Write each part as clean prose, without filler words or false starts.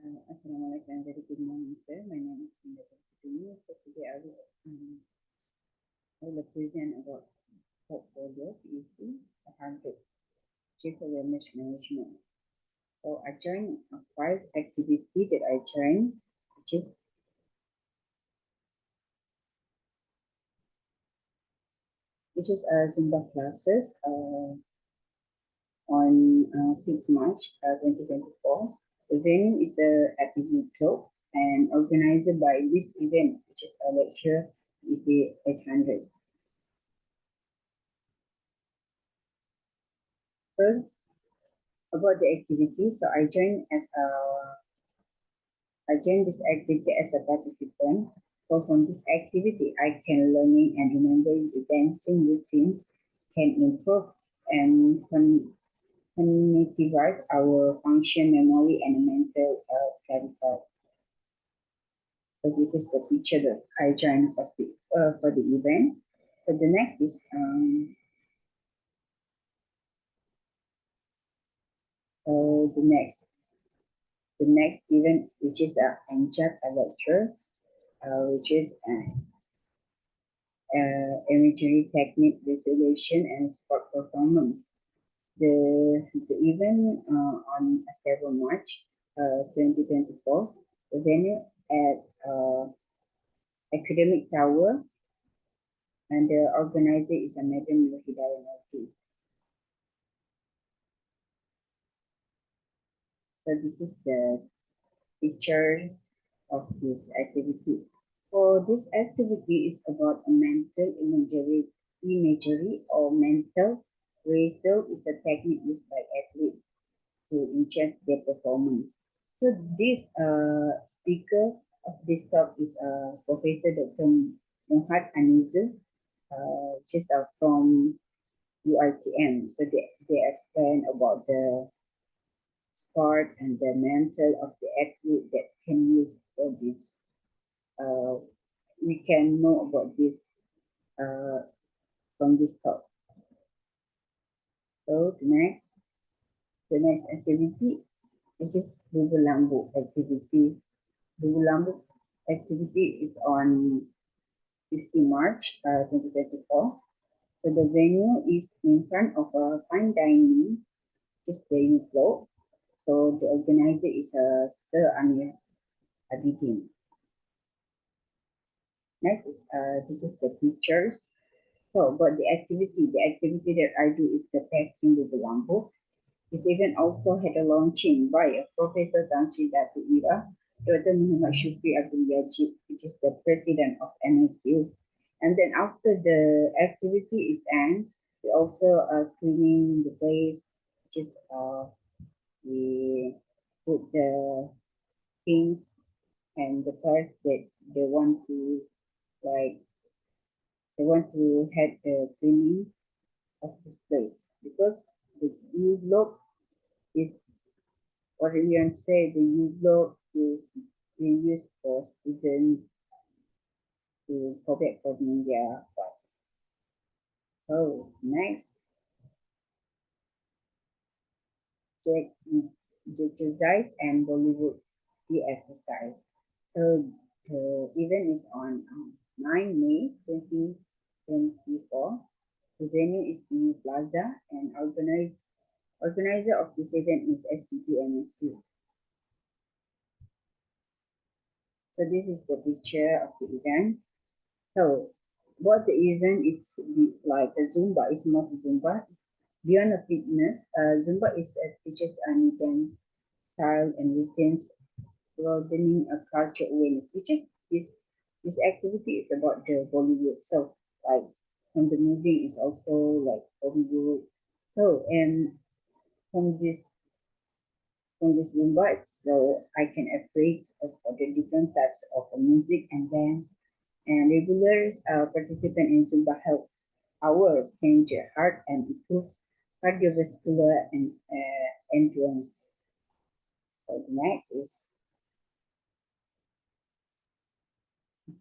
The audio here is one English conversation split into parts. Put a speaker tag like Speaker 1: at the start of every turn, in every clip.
Speaker 1: Assalamualaikum and very good morning, sir. My name is Linda Kutumi. So today I will present about portfolio PEC 100, which is awareness management. So I joined a 5 activity that I joined, which is Zumba classes on 6 March 2024. The venue is at the Club and organized by this event, which is a lecture PEC 800. First, about the activity, so I joined this activity as a participant. So from this activity, I can learning and remembering the dancing routines can improve and cognitive our function, memory, and mental clarity. So this is the picture that I joined for the event. So the next is the next event, which is a lecture, which is imagery technique, visualization, and sport performance. The event on 7 March 2024, the venue at Academic Tower, and the organizer is a Madam Hidayah Nafi. So this is the picture of this activity. So this activity is about a mental imagery or mental rehearsal is a technique used by athletes to enhance their performance. So this speaker of this talk is Professor Dr. Muhammad Anizul, which is from UITM. So they explain about the sport and the mental of the athlete that can use for this. We can know about this from this talk. So the next activity, which is Bubulambu activity. Bubulambu activity is on 15 March 2024. So the venue is in front of a fine dining, just playing floor. So the organizer is Sir Amir Abidin. Next is this is the pictures. So about the activity that I do is the packing with the Lambo. This event also had a launching by Professor Tan Sri Datu Ira, Dr. Muhammad Shukri Abdul Yajid, which is the president of MSU. And then after the activity is end, we also cleaning the place, which is we put the things and the parts that they want to like they want to have the cleaning of this place, because the U block is what we can say the U block is being used for students to go back from their classes. So next, exercise and Bollywood exercise. So the event is on 9 May 2024. The venue is in Plaza, and organizer of this event is SCTMSU. So this is the picture of the event. So what the event is like a Zumba is not Zumba. Beyond a fitness, Zumba teaches an intense style and routines, broadening a culture awareness, which is this activity is about the Bollywood. So like from the movie is also like Bollywood. So and from this Zumba, so I can appreciate of the different types of music and dance. And regular participant in Zumba help our change heart and improve cardiovascular and endurance. So the next is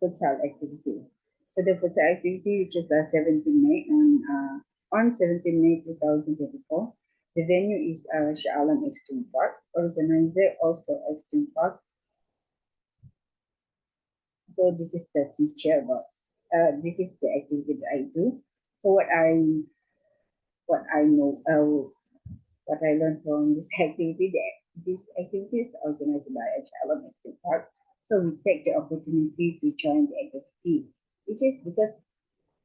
Speaker 1: futsal activity. So the futsal activity, which is 17 May on 17 May 2024, The venue is Shah Alam Extreme Park. Organizer also Extreme Park. So this is the feature about this is the activity that I do. So what I know what I learned from this activity that this activity is organized by Shah Extreme Park. So we take the opportunity to join the activity, which is because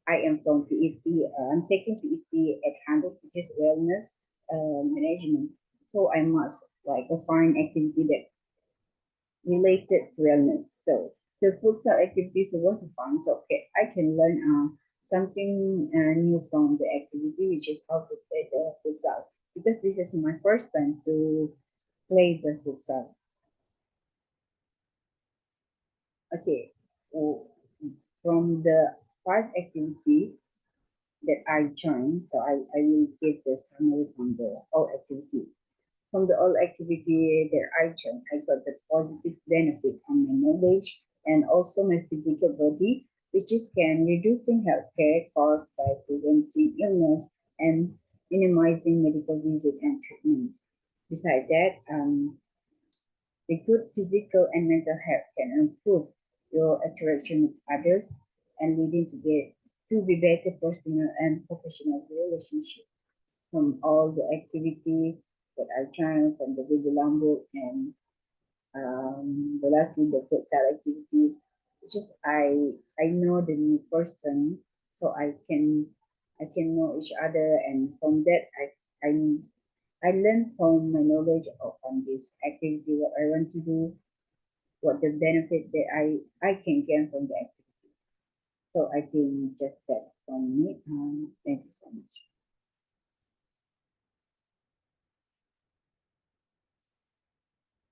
Speaker 1: I am from PEC. I'm taking PEC at Hamburg, which is wellness management. So I must like find activity that related to wellness. So the futsal activities was fun. So okay, I can learn something new from the activity, which is how to play the futsal. Because this is my first time to play the futsal. Okay, so from the five activity that I joined, so I will give the summary from the whole activity. From the all activity that I joined, I got the positive benefit on my knowledge and also my physical body, which is can reducing healthcare costs by preventing illness and minimizing medical visit and treatments. Besides that, the good physical and mental health can improve your interaction with others and leading to be better personal and professional relationship from all the activity that I joined from the Google Lambo and the lastly the futsal activity, which is I know the new person, so I can know each other, and from that I learn from my knowledge of on this activity what I want to do, what the benefit that I can gain from the activity. So I think just that from me. Thank you so much.